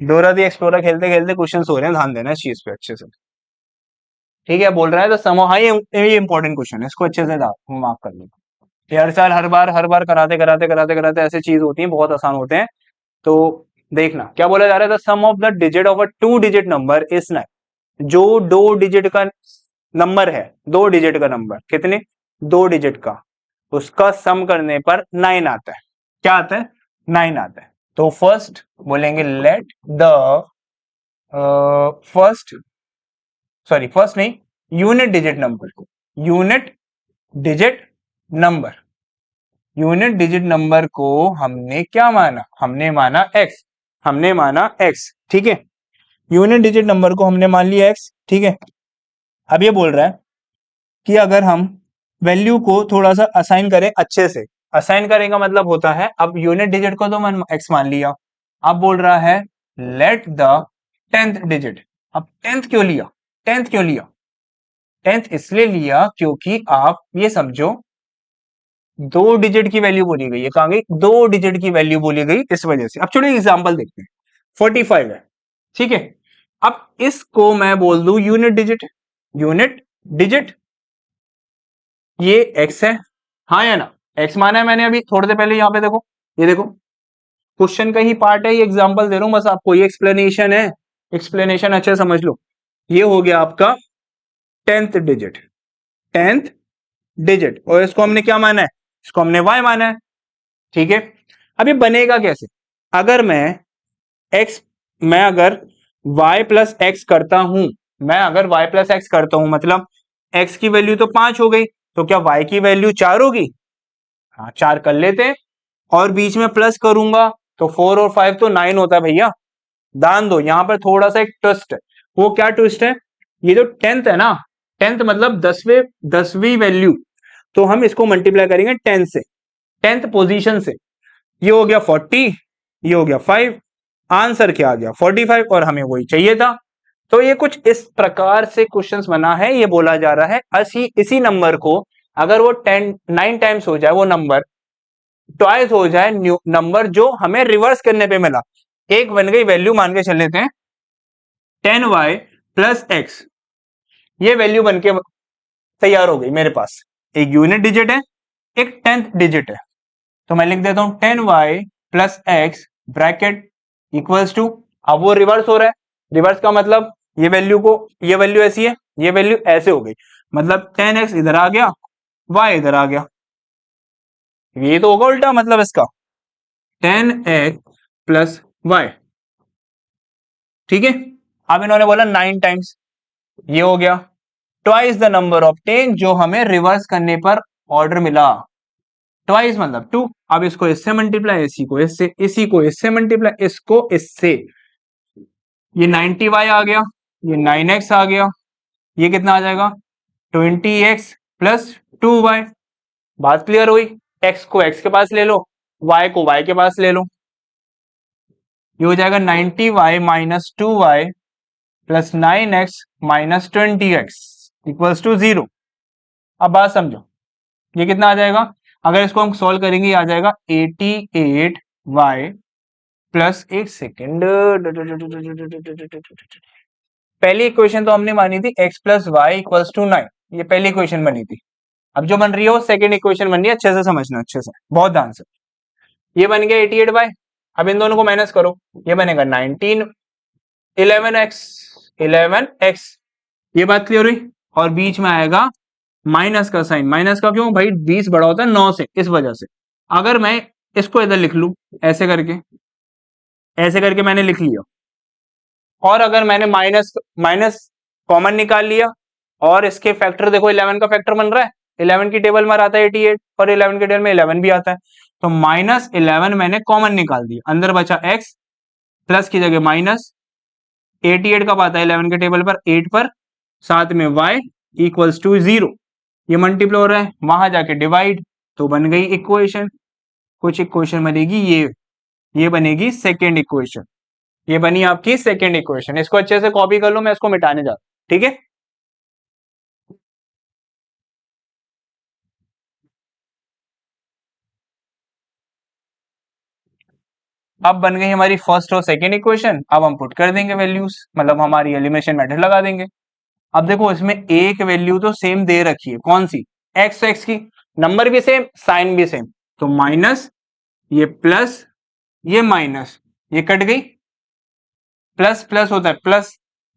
डोरा दी एक्सप्लोरर खेलते खेलते क्वेश्चन हो रहे हैं, ध्यान देना इस चीज पे अच्छे से। ठीक है, बोल रहा है तो समो, हाँ ये इंपॉर्टेंट क्वेश्चन है, इसको अच्छे से मार्क कर लो। ये हर बार कराते कराते कराते कराते ऐसे चीज होती है, बहुत आसान होते हैं। तो देखना क्या बोला जा रहा है, the sum of the digit of a 2 digit number is 9। जो 2 डिजिट का नंबर है, 2 डिजिट का नंबर, कितने, 2 डिजिट का, उसका सम करने पर 9 आता है। क्या आता है, 9 आता है। तो फर्स्ट बोलेंगे लेट द फर्स्ट नहीं, unit digit number, unit digit number, unit digit number को हमने क्या माना, हमने माना x, हमने माना x, ठीक है। यूनिट डिजिट नंबर को हमने मान लिया x, ठीक है। अब ये बोल रहा है कि अगर हम वैल्यू को थोड़ा सा असाइन करें अच्छे से, असाइन करें का मतलब होता है, अब यूनिट डिजिट को तो मन x मान लिया, अब बोल रहा है लेट द 10th डिजिट। अब 10th क्यों लिया, 10th क्यों लिया, 10th इसलिए लिया क्योंकि आप ये समझो 2 डिजिट की वैल्यू बोली गई है, कहां गई, 2 डिजिट की वैल्यू बोली गई, इस वजह से। अब चलो एग्जांपल देखते हैं, 45 है, ठीक है। अब इसको मैं बोल दूं यूनिट डिजिट, यूनिट डिजिट, ये x है, हाँ या ना, x माना है मैंने अभी थोड़ी देर पहले, यहां पे देखो, ये देखो क्वेश्चन का ही पार्ट है, ये एग्जांपल दे रहा हूं बस आपको, ये एक्सप्लेनेशन है, एक्सप्लेनेशन अच्छे समझ लो। ये हो गया आपका 10th डिजिट, 10th डिजिट, और इसको हमने क्या माना है, इसको हमने y माना है, ठीक है। अब ये बनेगा कैसे, अगर मैं अगर y प्लस एक्स करता हूं, मैं अगर y प्लस एक्स करता हूं, मतलब x की वैल्यू तो 5 हो गई, तो क्या y की वैल्यू 4 होगी, हाँ 4 कर लेते हैं, और बीच में प्लस करूंगा तो 4 और 5 तो 9 होता है भैया। ध्यान दो यहां पर थोड़ा सा एक ट्विस्ट है, वो क्या ट्विस्ट है, ये जो 10th है ना, 10th मतलब 10वीं वैल्यू, तो हम इसको मल्टीप्लाई करेंगे 10 से, 10th पोजीशन से। ये हो गया 40, ये हो गया 5, आंसर क्या आ गया 45, और हमें वही चाहिए था। तो ये कुछ इस प्रकार से क्वेश्चंस बना है, ये बोला जा रहा है इसी नंबर को अगर वो 9 टाइम्स हो जाए, वो नंबर ट्वाइस हो जाए नंबर जो हमें रिवर्स करने पे मिला, एक बन गई वैल्यू, मान के चल लेते हैं 10y प्लस एक्स, ये वैल्यू बन के तैयार हो गई मेरे पास, एक यूनिट डिजिट है, एक 10th डिजिट है, तो मैं लिख देता हूं 10y plus X bracket equals to, अब वो रिवर्स हो रहा है, रिवर्स का मतलब ये वैल्यू को, ये वैल्यू ऐसी है, ये वैल्यू ऐसे हो गई, मतलब 10x इधर आ गया, y इधर आ गया, ये तो होगा उल्टा, मतलब इसका 10x प्लस y, ठीक है। अब इन्होंने बोला 9 टाइम्स, ये हो गया ट्वाइस द नंबर ऑफ 10 जो हमें रिवर्स करने पर ऑर्डर मिला, ट्वाइस मतलब 2। अब इसको इससे मल्टीप्लाई, इसी को इससे, इसी को इससे मल्टीप्लाई, इसको इससे, ये 90y आ गया, ये 9x आ गया, ये कितना आ जाएगा 20x प्लस 2y। बात क्लियर हुई, x को x के पास ले लो, y को y के पास ले लो, ये हो जाएगा 90y minus 2y plus 9x minus 20x equals to 0। अब बात समझो, ये कितना आ जाएगा, अगर इसको हम सॉल्व करेंगे, ये आ जाएगा 88y प्लस, एक सेकेंड, पहली इक्वेशन तो हमने मानी थी x plus Y equals to 9, ये पहली इक्वेशन बनी थी। अब जो बन रही है वो सेकंड इक्वेशन बन रही है, अच्छे से समझना, अच्छे से, बहुत ध्यान से। ये बन गया 88y, अब इन दोनों को माइनस करो, ये बनेगा 19, 11x, ये बात क्लियर हुई। और बीच में आएगा माइनस का साइन, माइनस का क्यों भाई, 20 बड़ा होता है 9 से, इस वजह से। अगर मैं इसको इधर लिख लूं, ऐसे करके, ऐसे करके मैंने लिख लिया, और अगर मैंने माइनस माइनस कॉमन निकाल लिया, और इसके फैक्टर देखो 11 का फैक्टर बन रहा है, 11 की टेबल में आता है 88, और 11 की टेबल में 11 भी आता है, तो माइनस 11 मैंने कॉमन निकाल दिया, अंदर बचा x, प्लस की जगह माइनस, 88 कब आता है 11 के टेबल पर, 8 पर, साथ में y इक्वल्स टू 0, ये मल्टीप्लाई हो रहा है, वहां जाके डिवाइड, तो बन गई इक्वेशन। कुछ इक्वेशन बनेगी ये बनेगी सेकेंड इक्वेशन, ये बनी आपकी सेकेंड इक्वेशन। इसको अच्छे से कॉपी कर लो, मैं इसको मिटाने जा रहा हूं, ठीक है। अब बन गई हमारी फर्स्ट और सेकेंड इक्वेशन, अब हम पुट कर देंगे वैल्यूज, मतलब हमारी एलिमिनेशन मेथड लगा देंगे। अब देखो इसमें एक वैल्यू तो सेम दे रखी है, कौन सी, एक्स की, नंबर भी सेम, साइन भी सेम, तो माइनस, ये प्लस, ये माइनस, ये कट गई, प्लस प्लस होता है प्लस,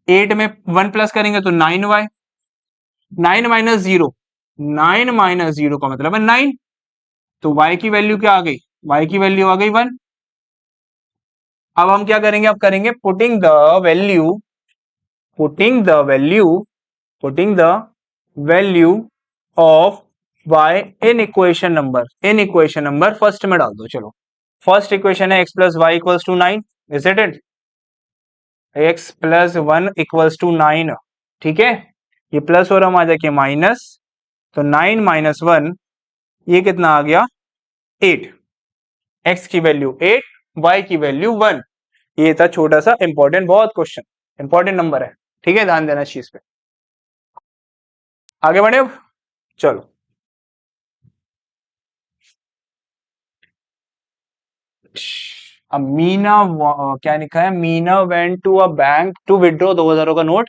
8 में 1 प्लस करेंगे तो 9y, 9 माइनस 0, 9 माइनस 0 का मतलब है 9, तो y की वैल्यू क्या आ गई, y की वैल्यू आ गई 1। अब हम क्या करेंगे, अब करेंगे putting the value, putting the value, putting the value of y in equation number, in equation number first में डाल दो। चलो, फर्स्ट इक्वेशन है x plus Y equals to 9, is it, x plus 1 equals to 9, ठीक है, ये plus और हम आ जाके माइनस, तो 9 माइनस 1, ये कितना आ गया 8, x की वैल्यू 8, y की वैल्यू 1। ये था छोटा सा इंपॉर्टेंट, बहुत क्वेश्चन, इंपॉर्टेंट नंबर है, ठीक है, ध्यान देना इस चीज पे। आगे बढ़े अब, चलो, अब मीना क्या लिखा है, Meena went to a bank to withdraw 2000 का नोट,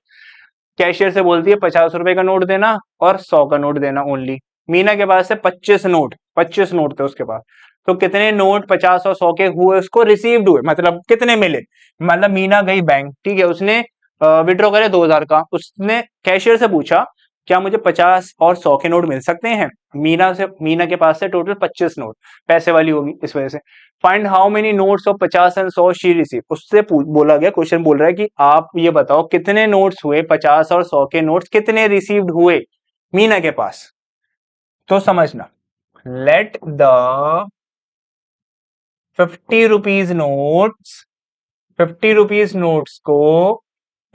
कैशियर से बोलती है 50 रुपए का नोट देना और 100 का नोट देना ओनली। मीना के पास है 25 नोट, 25 नोट थे उसके पास, तो कितने नोट 50 और 100 के हुए उसको रिसीव्ड हुए, मतलब कितने मिले, मतलब मीना गई बैंक, ठीक है, उसने विड्रॉ करे 2000 का, उसने कैशियर से पूछा क्या मुझे 50 और 100 के नोट मिल सकते हैं, मीना के पास से टोटल 25 नोट, पैसे वाली होगी इस वजह से। Find how many notes of 50 and 100 she receive, उससे बोला गया, क्वेश्चन बोल रहा है कि आप ये बताओ कितने नोट्स हुए, 50 और 100 के नोट्स कितने रिसीव्ड हुए मीना के पास। तो समझना, let the 50 rupees notes, 50 rupees notes को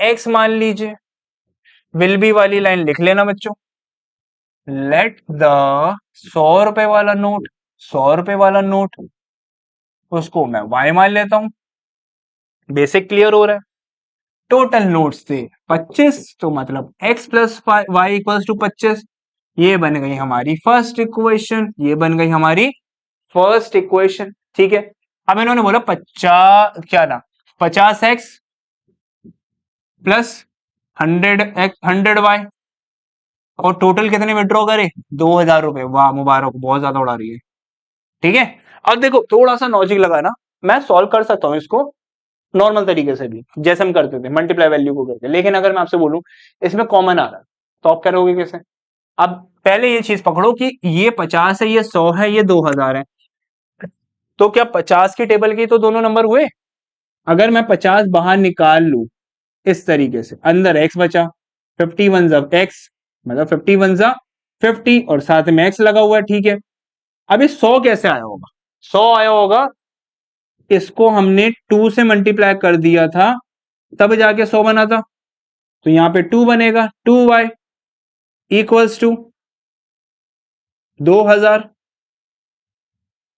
एक्स मान लीजिए, विल बी वाली लाइन लिख लेना बच्चों, लेट द 100 रुपए वाला नोट, 100 रुपए वाला नोट, उसको मैं वाई मान लेता हूं, बेसिक क्लियर हो रहा है। टोटल नोट्स थे 25, तो मतलब x plus Y equals to 25, ये बन गई हमारी फर्स्ट इक्वेशन, ये बन गई हमारी फर्स्ट इक्वेशन, ठीक है। अब इन्होंने बोला 50 क्या ना, 50x प्लस 100x 100y, और टोटल कितने विड्रॉ करे 2000 रुपए, वाह मुबारक, बहुत ज्यादा उड़ा रही है, ठीक है। अब देखो थोड़ा सा लॉजिक लगाना, मैं सॉल्व कर सकता हूं इसको नॉर्मल तरीके से भी, जैसे हम करते थे मल्टीप्लाई वैल्यू को करके, लेकिन अगर मैं आपसे बोलूं इसमें कॉमन आ रहा है तो आप करोगे कैसे। अब पहले ये चीज पकड़ो कि ये 50 है, ये 100 है, ये 2000 है, तो क्या 50 की टेबल के तो दोनों नंबर हुए, अगर मैं 50 बाहर निकाल लू इस तरीके से, अंदर x बचा, 50 वन जा x, मतलब 50 वन जा 50 और साथ में x लगा हुआ है, ठीक है। अब ये 100 कैसे आया होगा, 100 आया होगा, इसको हमने 2 से मल्टीप्लाई कर दिया था तब जाके 100 बना था, तो यहां पे 2 बनेगा, 2y इक्वल्स टू 2000,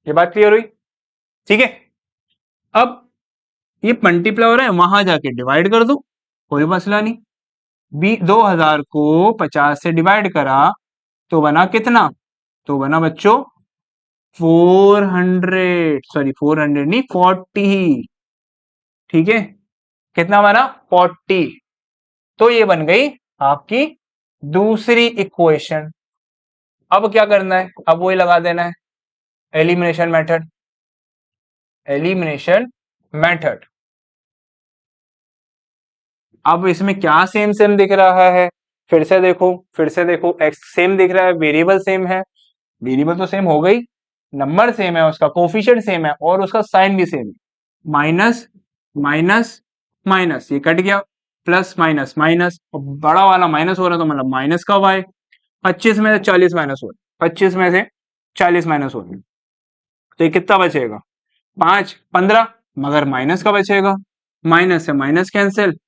ये बात क्लियर हुई, ठीक है। अब ये मल्टीप्लाई हो रहा है, वहां जाके डिवाइड कर दो, कोई मसला नहीं, 2000 को 50 से डिवाइड करा तो बना कितना, तो बना बच्चों 400, सॉरी 400 नहीं 40, ठीक है, कितना बना 40, तो ये बन गई आपकी दूसरी इक्वेशन। अब क्या करना है, अब वही लगा देना है, एलिमिनेशन मेथड, एलिमिनेशन मेथड। अब इसमें क्या सेम सेम दिख रहा है, फिर से देखो, फिर से देखो, एक्स सेम दिख रहा है, वेरिएबल सेम है, वेरिएबल तो सेम हो गई, नंबर सेम है, उसका कोफिशिएंट सेम है और उसका साइन भी सेम है, माइनस माइनस माइनस, ये कट गया, प्लस माइनस माइनस, बड़ा वाला माइनस हो रहा तो मतलब माइनस का वाई, 25 में से 40 माइनस हो रहा, 25 में से 40 माइनस हो रहा, तो ये कितना बचेगा 5 15, मगर माइनस का बचेगा, माइनस से माइनस कैंसिल,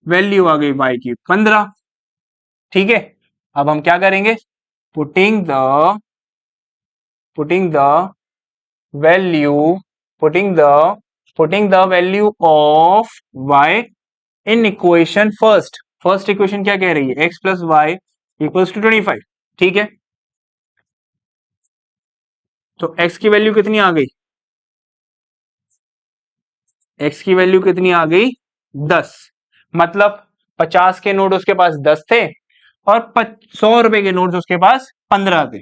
वैल्यू आ गई y की 15, ठीक है। अब हम क्या करेंगे, putting the putting the value putting the putting the value of y in equation first, first equation क्या कह रही है, x plus Y equals to 25, ठीक है। तो x की वैल्यू कितनी आ गई, x की वैल्यू कितनी आ गई 10, मतलब 50 के नोट उसके पास 10 थे और 100 रुपए के नोट उसके पास 15 थे,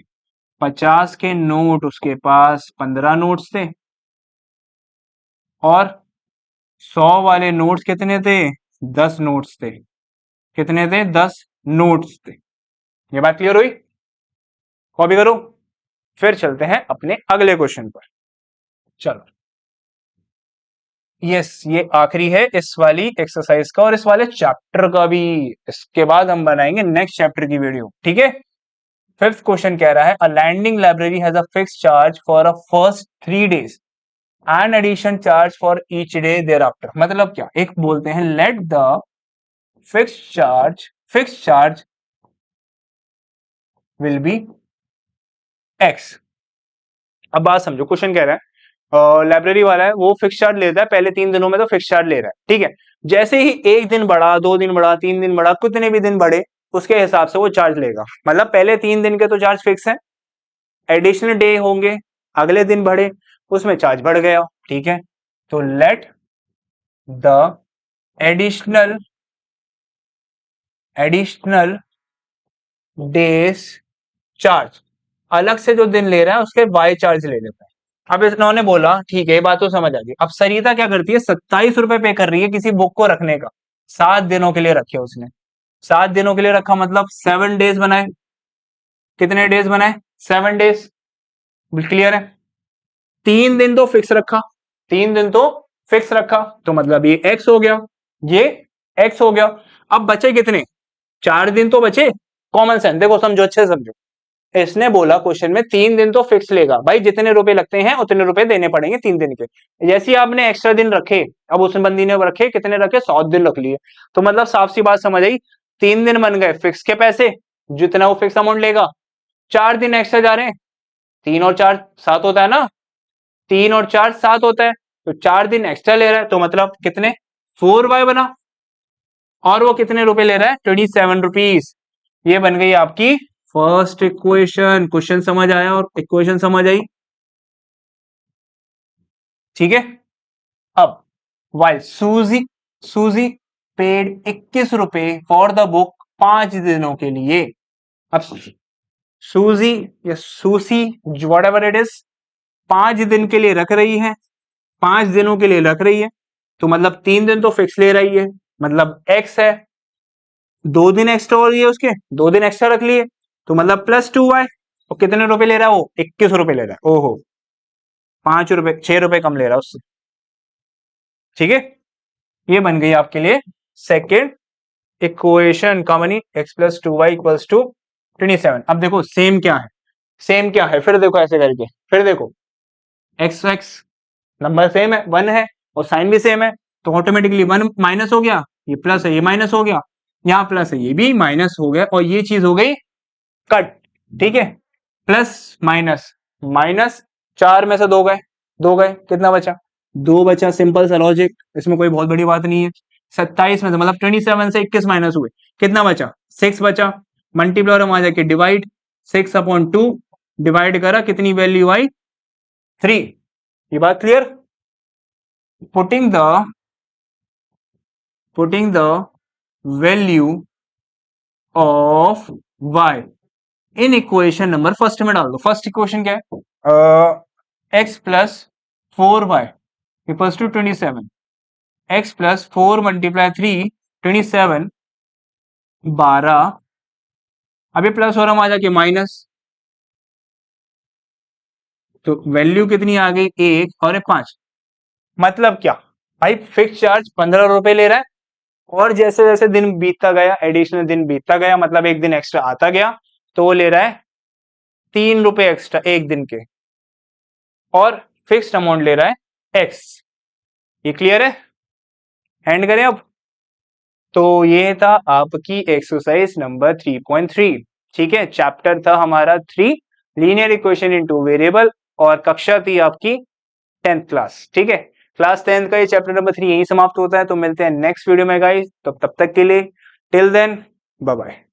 50 के नोट उसके पास 15 नोट्स थे और 100 वाले नोट्स कितने थे? 10 नोट्स थे। कितने थे? 10 नोट्स थे। ये बात क्लियर हुई? कॉपी करो। फिर चलते हैं अपने अगले क्वेश्चन पर। चलो, यस, ये आखिरी है इस वाली एक्सरसाइज का और इस वाले चैप्टर का भी। इसके बाद हम बनाएंगे नेक्स्ट चैप्टर की वीडियो, ठीक है। फिफ्थ क्वेश्चन कह रहा है a lending library has a fix charge for a first 3 days and addition charge for each day thereafter. मतलब क्या? एक बोलते हैं let the fix charge will be x. अब बात समझो, क्वेश्चन कह रहा है लाइब्रेरी वाला है वो फिक्स चार्ज लेता है पहले 3 दिनों में, तो फिक्स चार्ज ले रहा है, ठीक है। जैसे ही एक दिन बढ़ा, 2 दिन बढ़ा, 3 दिन बढ़ा, कितने भी दिन बढ़े उसके हिसाब से वो चार्ज लेगा। मतलब पहले 3 दिन के तो चार्ज फिक्स है, एडिशनल डे होंगे, अगले दिन बढ़े उसमें चार्ज बढ़ गया, ठीक है। तो let the additional days charge, अलग से जो दिन ले रहा है उसके वाई चार्ज ले लेता है। अब इन्होंने बोला ठीक है, ये बात तो समझ आ गई। अब सरिता क्या करती है? 27 रुपए पे कर रही है किसी बुक को रखने का। 7 दिनों के लिए रखे उसने। 7 दिनों के लिए रखा मतलब 7 डेज बनाए। कितने डेज बनाए? 7 डेज। क्लियर है? 3 दिन तो फिक्स रखा, 3 दिन तो फिक्स रखा, तो मतलब ये एक्स हो गया, ये एक्स हो गया। अब बचे कितने? 4 दिन तो बचे। कॉमन सेंस देखो, समझो, अच्छे से समझो। इसने बोला क्वेश्चन में 3 दिन तो फिक्स लेगा भाई, जितने रुपए लगते हैं उतने रुपए देने पड़ेंगे 3 दिन के। जैसे ही आपने एक्स्ट्रा दिन रखे, अब उस बंदी ने रखे कितने? रखे 7 दिन रख लिए। तो मतलब साफ सी बात समझ आई, 3 दिन बन गए फिक्स के पैसे, जितना वो फिक्स अमाउंट लेगा। 4 दिन एक्स्ट्रा जा रहे हैं, 3 और 4 7 होता है ना, 3 और 4 7 होता है, तो 4 दिन एक्स्ट्रा ले रहा है, तो मतलब कितने? 4y बना। और वो कितने रुपए ले रहा है? 27 रुपीज। ये बन गई आपकी फर्स्ट इक्वेशन। क्वेश्चन समझ आया और इक्वेशन समझ आई, ठीक है। अब वाइल सूजी पेड 21 रुपए फॉर द बुक 5 दिनों के लिए। अब सूजी या Susie whatever it is 5 दिन के लिए रख रही है, 5 दिनों के लिए रख रही है, तो मतलब 3 दिन तो फिक्स ले रही है, मतलब एक्स है। 2 दिन एक्स्ट्रा और लिए उसके, 2 दिन एक्स्ट्रा रख लिए, तो मतलब +2y। और कितने रुपए ले रहा है वो? 21 रुपए ले रहा है। ओहो, 5 रुपए, 6 रुपए कम ले रहा है उससे, ठीक है। ये बन गई आपके लिए सेकेंड इक्वेशन, कॉमन x+2y=27। अब देखो सेम क्या है, सेम क्या है, फिर देखो ऐसे करके, फिर देखो x नंबर सेम है, 1 है, और साइन भी सेम है, तो ऑटोमेटिकली 1 माइनस हो गया, ये प्लस है, ये माइनस हो गया, यहाँ प्लस है, ये भी माइनस हो गया, और ये चीज हो गई कट, ठीक है। प्लस माइनस माइनस, 4 में से 2 गए, 2 गए, कितना बचा? 2 बचा। सिंपल सा लॉजिक, इसमें कोई बहुत बड़ी बात नहीं है। 27 में से मतलब 27 से 21 माइनस हुए, कितना बचा? 6 बचा। मल्टीप्लाई में आ जाके डिवाइड, 6/2 डिवाइड करा, कितनी वैल्यू आई? 3। ये बात clear? Putting the value of y in equation number first में डाल दो। फर्स्ट इक्वेशन क्या है? x+4y equals to 27। x+4 × 3 27, 12। अभी प्लस और हम आ जाके माइनस, तो वैल्यू कितनी आ गई? 1 और 5। मतलब क्या भाई? फिक्स चार्ज 15 रुपए ले रहा है, और जैसे जैसे दिन बीतता गया, एडिशनल दिन बीतता गया, मतलब एक दिन एक्स्ट्रा आता गया, तो वो ले रहा है 3 रुपए एक्स्ट्रा एक दिन के, और फिक्स्ड अमाउंट ले रहा है x। ये क्लियर है? एंड करें अब। तो ये था आपकी एक्सरसाइज नंबर 3.3, ठीक है। चैप्टर था हमारा 3, लीनियर इक्वेशन इनटू वेरिएबल, और कक्षा थी आपकी 10th क्लास, ठीक है। क्लास 10th का ये चैप्टर नंबर 3 यही समाप्त होता है। तो मिलते हैं नेक्स्ट वीडियो में गाइस, तो तब तक के लिए टिल देन बाय बाय।